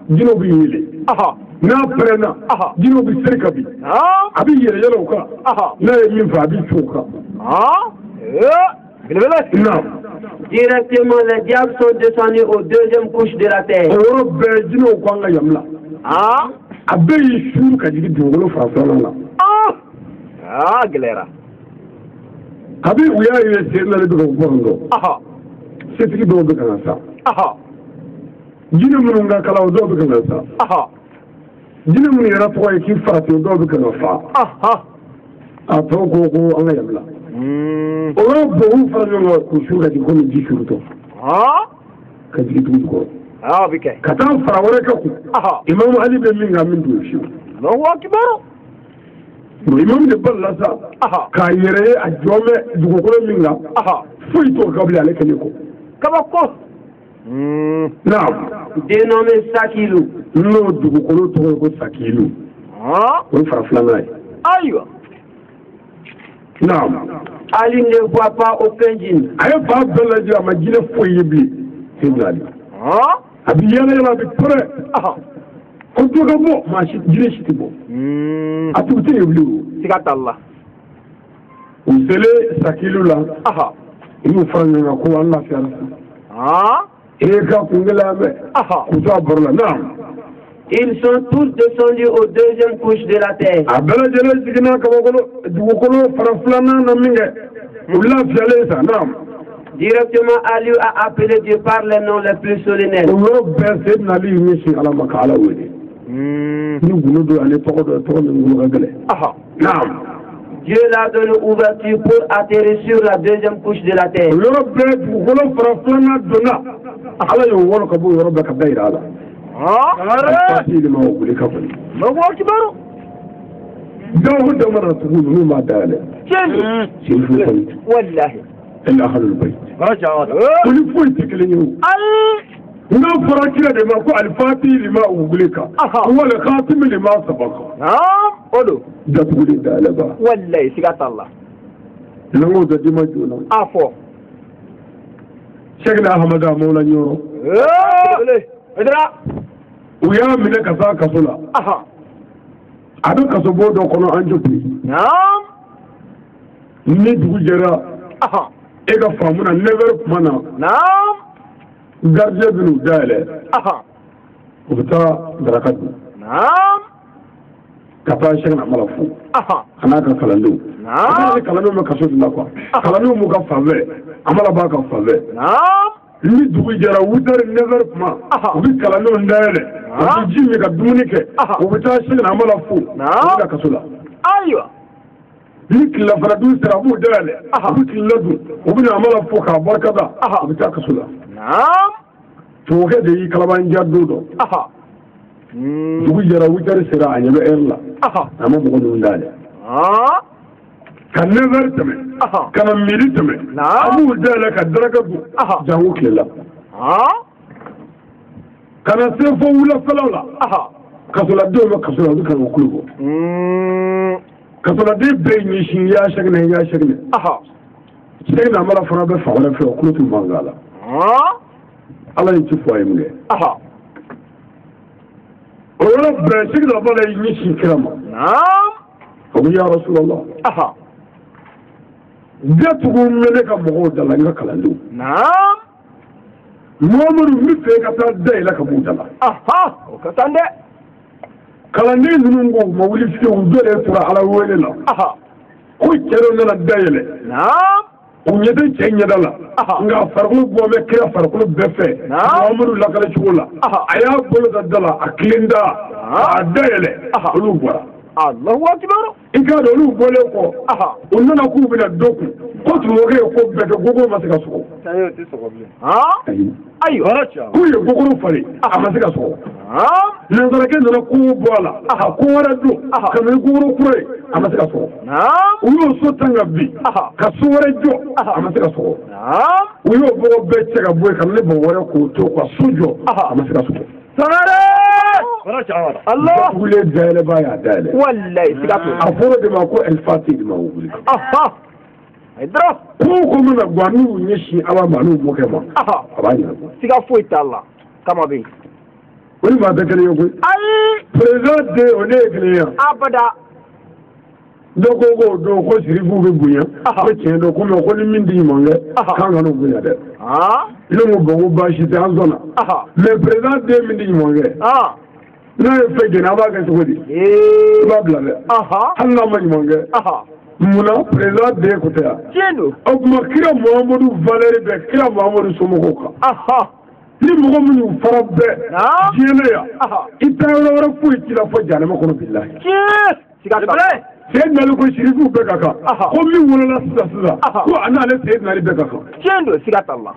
jinɛw bɛ yɛlɛ n'a pɛrɛnna jinɛw bɛ seri ka bin a bɛ yɛlɛ yɛlɛ o kan n'a ye min fɛ a bɛ co o kan belebele naam Directement, les diables sont descendus aux 2e couche de la terre. o yɔrɔ bɛɛ jinɛw ko an ka yamla a bɛɛ y'i suuru ka jigin dugukolo fan filanan la gɛlɛyara kabi u y'a ye Seydina Ali bɛ ka bɔrɔn dɔn setigi dɔw bɛ ka na sa jinɛ minnu ka kalan o dɔw bɛ ka na sa jinɛ minnu yɛrɛ tɔgɔ ye k'i farati o dɔw bɛ ka na fa a tɔw ko an ka yamla o yɔrɔ bɛɛ u fara ɲɔgɔn kan k'u suuru ka jigin komi ji surutɔ ka jigin dugu jukɔrɔ bɛ kɛ ka taa fara wɛrɛ kɛ kun imamu Ali bɛ min kan min t'o fiyewu Allahu akbar imamu de balila sa k'a yɛrɛ ye a jɔ bɛ dugukolo min kan foyi t'o kabili ale kelen kɔ kabako naam Dénommé Sakilu. n'o dugukolo tɔgɔ ye ko Sakilu o ye fara filanan ye ayiwa naam Ali ne voit pas aucun djinn. a ye fa bɛɛ lajɛ a ma jinɛ foyi ye bilen Seydina Ali a bɛ yɛlɛ yɛlɛ a bɛ pɛrɛ ko dɔ ka bɔ maa si jinɛ si tɛ bɔ a tun tɛ yen bilen o siga t'a la u selen Sakilu la i y'u fara ɲɔgɔn kan ko an lafiyara sa e ka kun gɛlɛya mɛn k'u to a baro la naam Ils sont tous descendus aux 2e couche de la terre. a bɛɛ lajɛlen jiginna dugukolo fara filanan na min kɛ u lafiyalen sa naam Directement, Ali a appelé Dieu par les noms les plus solennels. o yɔrɔ bɛɛ Seydina Ali y'u ɲɛsin Ala ma ka Ala wele ni gundo don ani tɔgɔ dɔ tɔgɔ min gundo ka gɛlɛn naam Dieu l'a donné ouverture pour atterrir sur la 2e couche de la terre. o yɔrɔ bɛɛ dugukolo fara filanan donna ala yo wala ka bo yoro ka bayra ala fati lima wuli ka fani ma wa kibaru dawo da mara tugu ma dale shi wallahi illa ahlul bayt kuli fuy tiklenyo nga farakira de ma ko al-fati lima wulika wala khatim lima sabaqa odo da tugu da alaba wallahi sigata Allah nango da dima jona afo shekna ahmada mawla nyoro idra uya mine kasa kasula adu kaso bodo kono anjoti ni dugu jera e ga famuna never mana garje binu dale ubta barakat kata shekna malafu ana ka kalandu kalandu me kaso dina kwa kalandu mu ka fave amala ba ka fave ni dugu jara wutar never ma ubi kalandu ndale ubi jimi ka dumuni ke ubta shekna amala fu ka kasula aywa ni kila faradu sirabu dale ubi kiladu ubi amala fu ka barkada ubta kasula to ke de kalaban jaddo dugu jara wutar sira anyaba erla amma mu gono ndale kan never tame kan miri tame abu dale ka daragadu jangu kila kana sefo wula falawla kasula do ma kasula du kan kulugo kasula de be ni shin ya shagne sai na mala fara be fa wala fe kulutu mangala ala yi tufu ayi mge wala be sig da bala yi shin kirama ko ya rasulullah da tugu mele ka mo dala nga kalandu Muhammadu mi fe ka ta dai la ka budala o ka tande kalande nungo mo wuli fi o dole tura ala wele la ko kero na dayele o nyede cenya dala nga farqu bo me kira farqu befe Muhammadu la kala chula aya bolo da dala aklinda dayele lu bora Allahu akbar ika do lu bole ko onnana ku bi na doku ko tumoge ko bedo gogo masika so tayo ti so gobe ayo ku ye gogo fari amasika so le ndara ke ndara ku bola ko wara do kamay gogo kure amasika so uyo so tanga bi ka so wara jo amasika so uyo bo be chega boy kan le bo wara ko to ko sujo amasika so Allah wule dale baya dale wallahi sigatu aforo de ma ko el-fati de ma wuli idra ko muna gwanu nyeshi aba manu mo kema abani siga foita Allah kama bi wani ma da kale yogo ai president de one ekleya abada dogo do sirifu be bunya ko chendo ko no ko ni mindi monge kanga no bunya de ile mo bo ba shi ta zona le president de mindi monge na fe gena ba ga sodi ba bla le Allah ma monge muna president de ko ta chendo o ma kira Muhammadu Valeri be kira Muhammadu Somoko ka ni mo mun farabbe jele ya ita wala fu kila fo jana ma ko billahi sigata Sayyidina Ali ko shirifu be kaka ko mi wala sisa ko ana le Sayyidina Ali be kaka chendo sigata Allah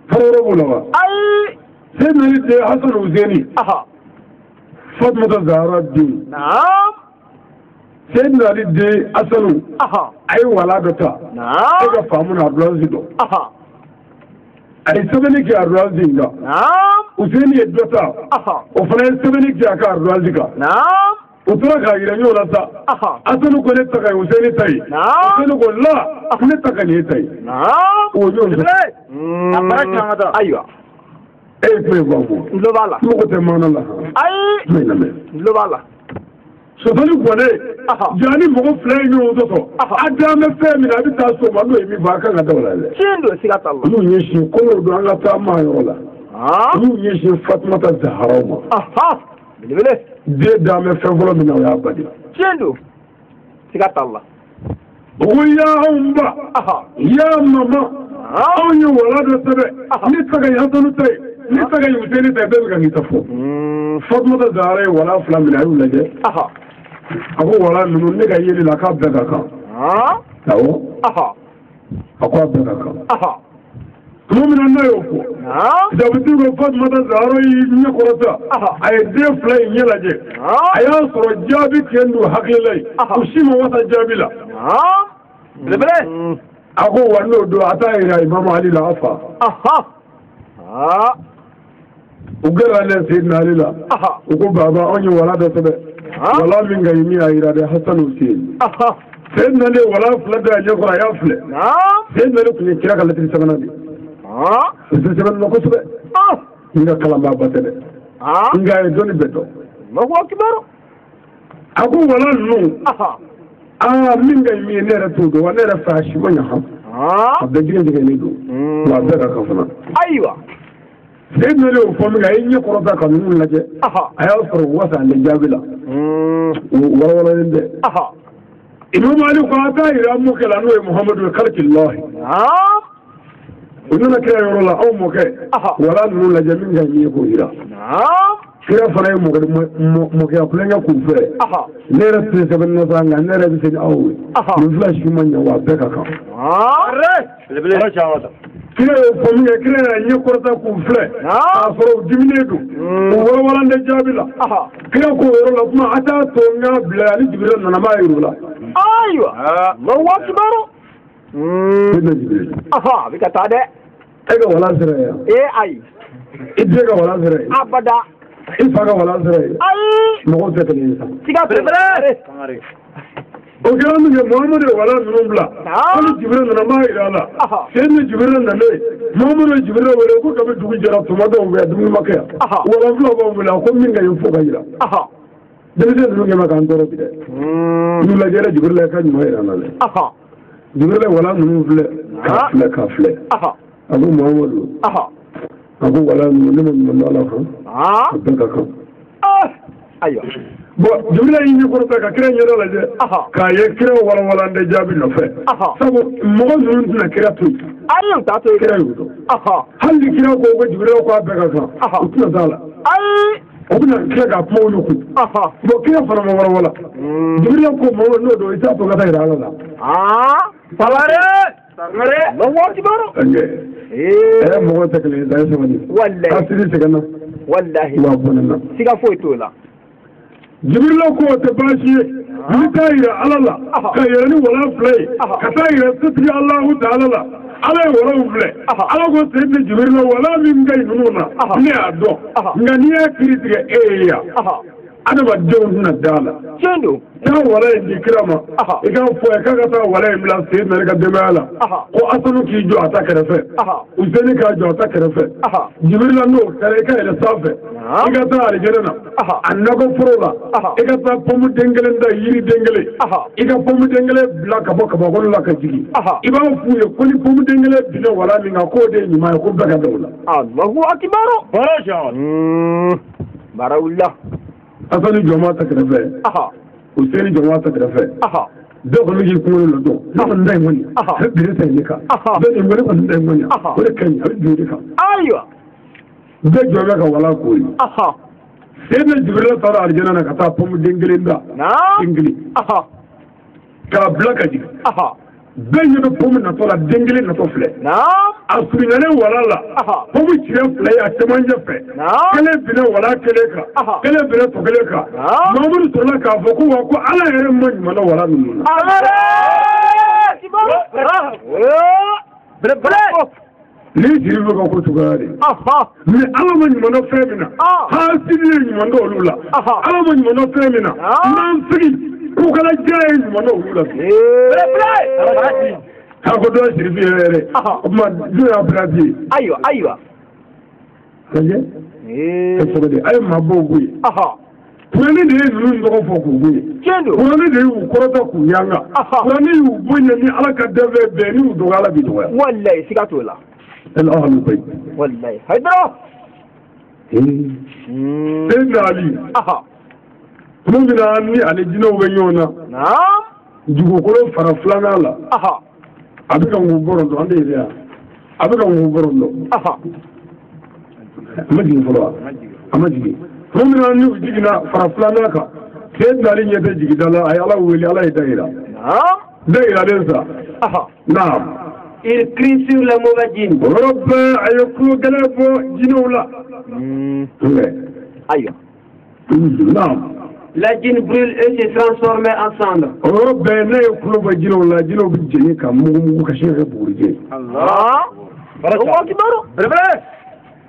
faroro bulawa ai Sayyidina Ali de Hasan Husaini Fatima Zahra din Sayyidina Ali de Asanu ai wala dota daga famuna Abdulazido ai sabani ki Abdulazido Husaini ya dota o fara sabani ki aka Abdulazido utura ka gira nyola sa asanu ko ne taka Husaini tai asanu ko la ne taka ne tai o nyola apara changada aywa pe babu lo bala mo ko te mana la ai lo bala so tani ko ne jani mo ko flay nyo to adame fe mi na bi ta so ma no emi ba ka ga dawla le chindo sigata Allah nu nyeshi ko no do anga ta ma yola nu nyeshi Fatima Zahra bele de dame fe volo mi na ya badi chindo sigata Allah ya umba ya mama onye wala do sebe ni taga ya do tai ni taga yu teni tai be ga ni tafo Fatima Zahra wala flam na yu laje abu wala nunu ne ga yeli la ka daga ka tawo akwa daga ka Mumina na yoko. Da bitu ko Fatma da Zahra yi nya korata. Ay de fly nyala je. Aya soro jabi kendo hakilai. Ushima wata jabila. Lebele. Ako wano do ata ira Imam Ali la afa. Ugara le Sayyidina Ali la. Uko baba onye wala da sabe. Wala min ga yimi ayira da Hassan Hussein. Sayyidina Ali wala flada ya ko ya fle. Sayyidina Ali kun kira kala tin sabana bi. Sai sabana no ko sabe. Inga kala ba batele. Inga e doni beto. Allahu akbar. Ako wala nu. Min ga yimi ne ra to do wala ra fashi wanya ha. Da gidan da ne do. Wa da ka kafana. Aiwa. Sayyidina Ali ko mi ga yin ko ta kan mun laje. Aya furu wasa da jabila. Wala inde. Imam Ali ko ata ira mu kala no Muhammadu khalqillah. Ununa kira yorola aw mo ke wala nu la jamin ga ni ko ira. Kira fara mo ke aplenga ku fe. Ne ra se se ban na sanga ne ra bi se aw. Mu flash ki manya wa be ka ka. Lebele ha chawata. Kira ko mi kira ni ko ta ku fe. Afro diminedu. Wala nda jabila. Kira ko yorola kuma ata to nga bla ali jibril na ma yorola. Aiwa. Allahu akbar. Bika tade. Ega wala sira. Ai. Idega wala sira. Abada. Ifaga wala sira. Ai. Mo ko tete ni sa. Siga prepare. O kira mi Muhammad wala numbla. Ali jibril na ma irala. Sen jibril na le. Muhammad jibril wala ko ka bi dugu jara to ma do be dugu makaya. Wala flo ba wala ko min ga yufo ga ira. Dele dele ngi ma kan doro bi de. Ni la jere jibril ka ni ma irala le. Jibril wala numbla. Ka fle. Abu Muhammad. Abu wala numbla Allah ka. Beka ka. Aiwa. Bo jumla yi ni ko ta kira nyoro la je ka ye kira wala nde jabi no fe sabu mo zun na kira tu Ayun ta to kira yuto halli kira ko go jibira ko abeka ka utuna dala obuna kira ga po no ku bo kira fara mo wala jibira ko mo no do isa to ga ta ira la Sangare no wati baro mo ta kale da sa wani wallahi asiri se kana wallahi wa bunna siga foi to la Jibril ko ta bashi ni tayira alala ka yani wala flay ka tayira sitri Allah ta'ala ala wala flay ala ko sayyid Jibril wala min gay nuna ni ado ngani ya kritige eya ana ba don na dala chendo ta wala indi kirama ikan fo ka ta wala imla sayyid na ga demala ko asanu ki jo ata kerefe uzeni ka jo ata kerefe Jibril no kare ka ila safe iga ta aljanna annago furula iga ta pomu dengele da yiri dengele iga pomu dengele bla ka boka ba la ka jigi iba fu ye ko ni pomu dengele dina wala mi nga ko de ni ma ko daga dawla Allahu akbar barasha barawullah asani joma ta kerefe useni joma ta kerefe da ko mi ko lo do na ko ndai woni bi sai ni ka da ni ngore ko ndai woni ko de kan abi ka aywa da joma ka wala ko sai da Jibril tara aljanna na ka ta pomu dengele da dengele ka blaka ji ben yi pomu na to la dengele na to fle asubinane wala la pomu chire fle ya temanje fe kele bine wala kele ka kele bine to kele ka mamudu to la ka foko wa ko ala yere man mana wala nuna ni jiri ko ko tugare ni ala man mana fe mina ha sini ni mando lula ala man mana fe mina nan sigi ko kala jaay ni mando lula ha ko do siri fiere ma do ya bradi aywa kaje ko de ay ma bogu Kwani de nunu ndo fo ku gwe chendo kwani de u korota ku yanga kwani u bunya ni ala ka deve be ni u dogala bi do wallahi sigatola el ahlu bayt wallahi haydara Ali mun bina ni ale jino be nyona jugo ko fara flana la abika ngu borondo ande ya abika ngu borondo amadi folo amadi mun bina ni jigina fara flana ka sayyid Ali nyete jigidala ay ala weli ala daira daira lensa naam Il crie sur le mauvais djinn. رب أيكون قلبه جنولا أيوة نعم La djinn brûle et se transforme en cendre. رب لا يكون جنولا جنو بالجني كم كشيء بورجي الله أكبر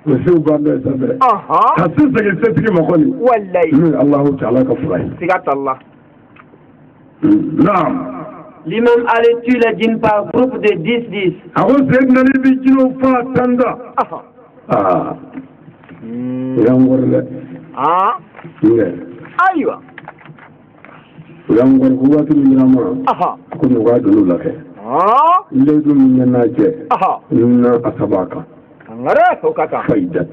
وسيو بعد سبب حسيت كيف مخوني والله الله تعالى كفراي سيقات الله نعم L'imam allait tuer les djinns par groupe de 10-10. أقول سيدنا نبي جنو فاتندا ينور له أيوة ينور قوات الجنما كن وادلو لك ليدو من الناجي إن أسباك أنغرس وكاكا فايدة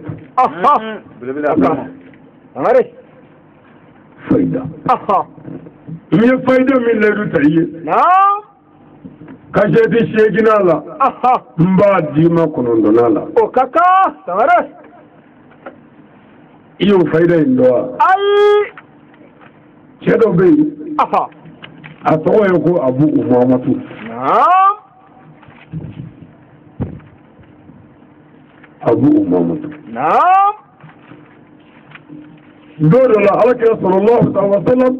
أنغرس فايدة هي فايدة من ليدو تأيي نعم كجدي شيخنا لا مباد ديما كنوندنا لا وكاكا أنغرس iyo fayda indwa أي chedo be atoyo ko abu umamatu نعم abu umamatu نعم dole la alaka sallallahu alaihi wasallam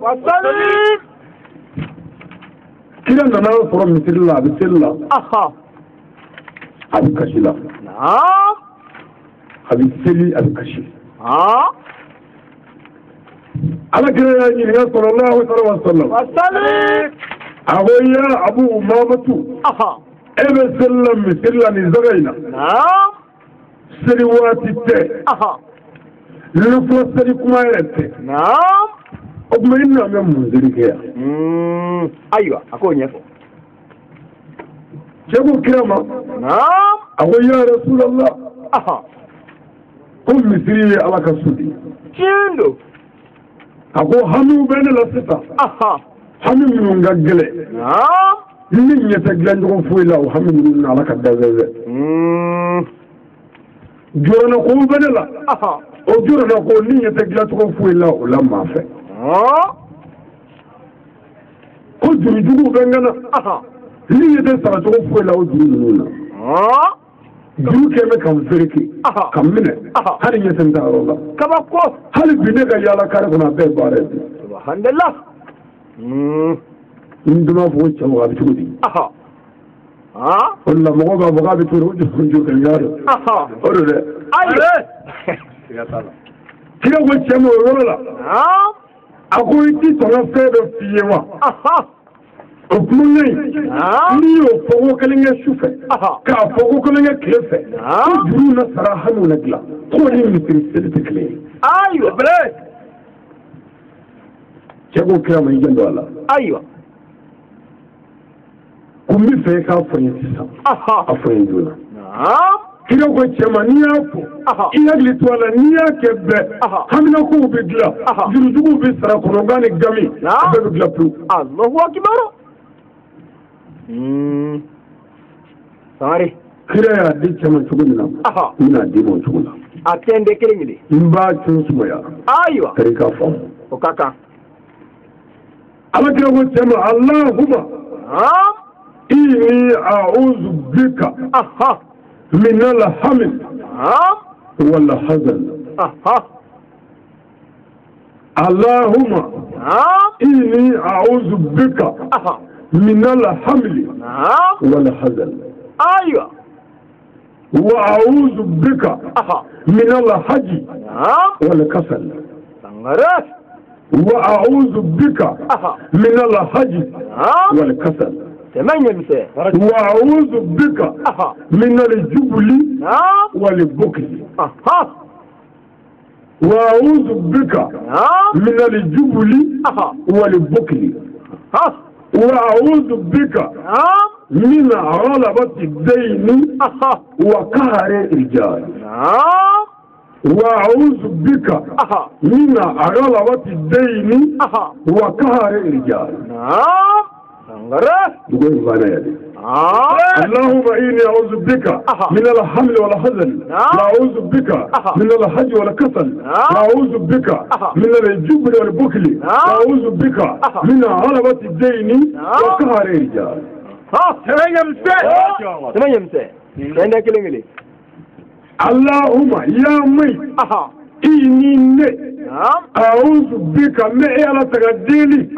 kila nana sura mitilla bitilla abu kashila نعم abu sili abu kashi على كده يا صلى الله عليه وسلم أهو يا أبو أمامة إبن سلم سلم زغينا سلوات التاء لنفل السلكما يلتاء أبمئنا من منزلك يا أيوة أكون يفو جابوا كرامة أهو يا رسول الله قم مسيري على كسودي شندو أقول همي بين الأسفة همي من غجلة من يتجلون فويلا وهمي من على كذا جورنا قوم بدلا وجورنا قوم نية يتجلون فويلا ولا ما في كل جرجو بيننا نية يتجلون فويلا وجورنا جرو كم كم فريكي كم منه هل يسند الله كم أقول هل بينك يا لا كاركنا بيبارة سبحان الله عندما فوت شو غابي تودي ولا مغابة مغابة تروج خنجو كنجار أوله كده وش يوم ولا أقول دي تنافسه فيها أقولني نيو فوق كلنا شوفه كفوق كلنا كيفه جرونا صراحة ونقلا كوني مثل تكلي أيوة بلاش جابوا كلام يجند ولا أيوة كم فيك أفرين أفرين دولا كده وجهما نيافو إيه اللي توالا نياك به هم نكو بدلا جرجو بسرعة كونغاني جمي بدلا بلو الله أكبر sorry kira ya dike man tuguna ina dimo tuguna atende kilingili mba tsumoya aywa tarika fam okaka alakira ko tema allahumma inni a'udhu bika min al-haml wal hazan allahumma inni a'udhu bika من الحمل والحزن أيوة وأعوذ بك من الحج والكسل وأعوذ بك من الحج والكسل وأعوذ بك من الجبل والبكل وأعوذ بك من الجبل والبكل وأعوذ بك من غلبة الدين وقهر الرجال وأعوذ بك من غلبة الدين وقهر الرجال اللهم إني أعوذ بك من الحمل والحزن وأعوذ بك من الحج والكسل وأعوذ بك من الجبن والبخل وأعوذ بك من غلبة الدين وقهر الرجال Allahumma ya mai ini ne a'udhu bika ma ala tagadili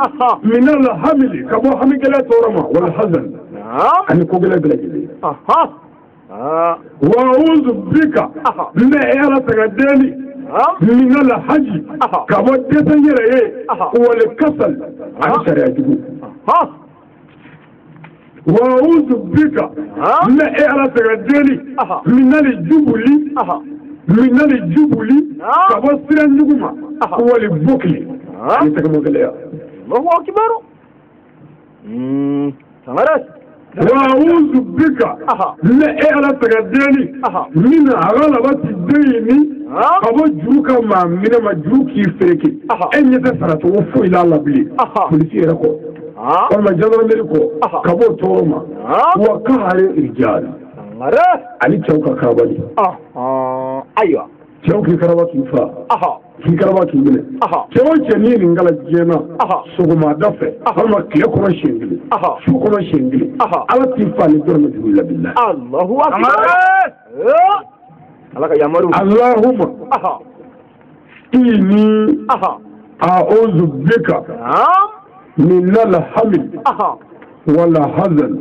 min al-hamli kabo hamigala torama wal hazan an ko gele gele wa a'udhu bika ma ala tagadili min al-haji kabo desanyere wal kasal an shari'a jibu وأعوذ بك ما على تغديري من الجبل كبصر النجوم هو البكي الله أكبر وأعوذ بك ما على تغديري من غلبة الدين كبجوك من مجوك يفرك أن يتسرط وفو إلى الله بلي بلسي ركو وما جنرال ملكو كبو توما وكهر الرجال علي تشوكا كابالي ايوه تشوكي كرباكي فا في كرباكي بله تشوكي ني نغلا جينا سوغما دافه فما كيكو شينغلي شوكو شينغلي على تيفالي درم بالله الله اكبر الله يامرو اللهم اني اعوذ بك من الحمل ولا حزن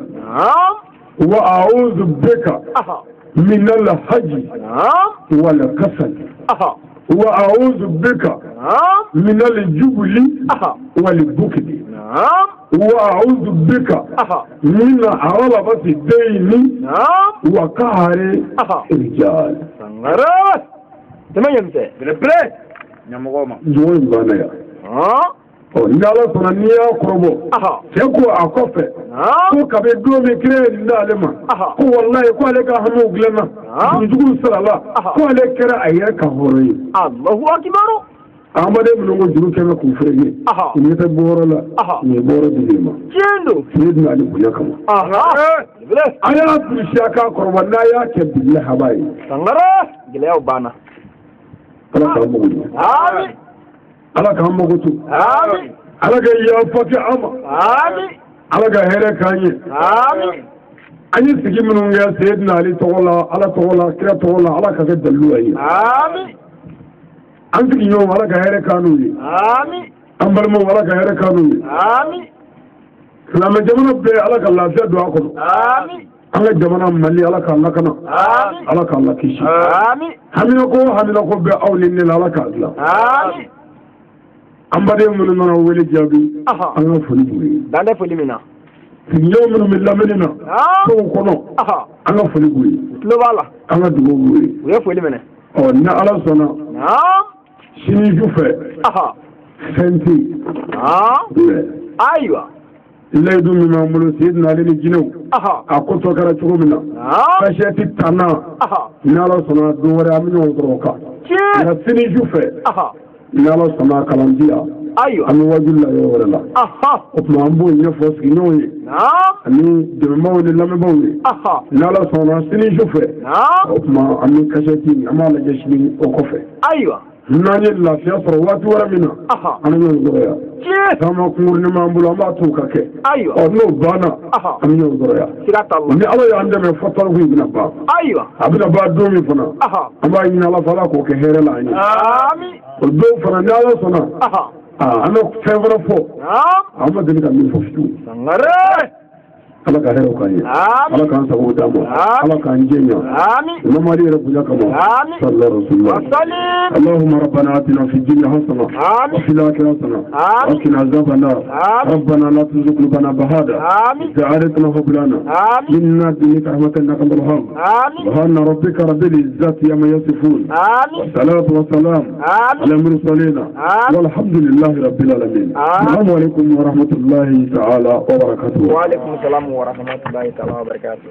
وأعوذ بك من الحج ولا كسل وأعوذ بك من الجبل والبكل وأعوذ بك من غلبة الدين وقهر الرجال جوين بانيا Ndala sona niya krobo seko akofe ko kabe do me kire ndalema ko wallahi ko ale ka hamu glema njugu salala ko ale kira ayya ka horoyi Allahu akbar amade mun ngo juru kema ku frege ni ta borala ni boro dilima jendo sidna ali buya kama aya tushaka korba na ya ke billahi habai sangara gileo bana kala ka mo amin ala ka hambo gutu amin ala ga ya fati ama amin ala ga here kanye amin anyi sigi munun ga sayyidina ali tawalla ala tawalla kira tawalla ala ka ga dallu ayi amin an sigi yo ala ga here kanu yi amin an bar mu ala ga here kanu yi amin lama jamana be ala ka lafiya du'a ko amin an ga jamana mali ala ka Allah kana amin ala ka Allah kishi amin hamina ko be awlin ni ala ka Allah amin ambade mun na wele jabi an ga fuli buri dan da fuli mina tinyo mun min lamina ko kono an ga fuli buri lo bala an ga dugo buri we fuli mina o na ala sona shini jufe senti aywa laydu min mamulu sayyidina ali ni jinu akoto kara chugo mina fashati tana na ala sona do wara amino roka na shini jufe nala sama kalandiya an wajula yo wala o tuma ambo ne fo ski no yi ani de mawo ne lambawo yi nala sama sini jofe o tuma ami kashati amala jeshni o kofe aywa nani la fiya soro watu wala mina an yo zoya sama kurni mambulo amba to kake aywa o no bana an yo zoya sirata allah ni ala ya ndeme fotor hu ibn ba aywa abina ba domi fana amba ina la fala ko ke here la ni amin do fana nala sona ana fevra fo amma deni ka min fo fitu sangare ala ka hero kanye ala kan sa ko damo ala kan jenya amin mama ri rabbu yakama sallallahu rasulullah اللهم ربنا آتنا في الدنيا حسنة وفي الآخرة حسنة وقنا عذاب النار ربنا لا تزغ قلوبنا بعد إذ هديتنا وهب لنا من لدنك رحمة إنك أنت الوهاب سبحان ربك رب العزة عما يصفون والصلاة والسلام على المرسلين والحمد لله رب العالمين السلام عليكم ورحمة الله تعالى وبركاته وعليكم السلام ورحمة الله تعالى وبركاته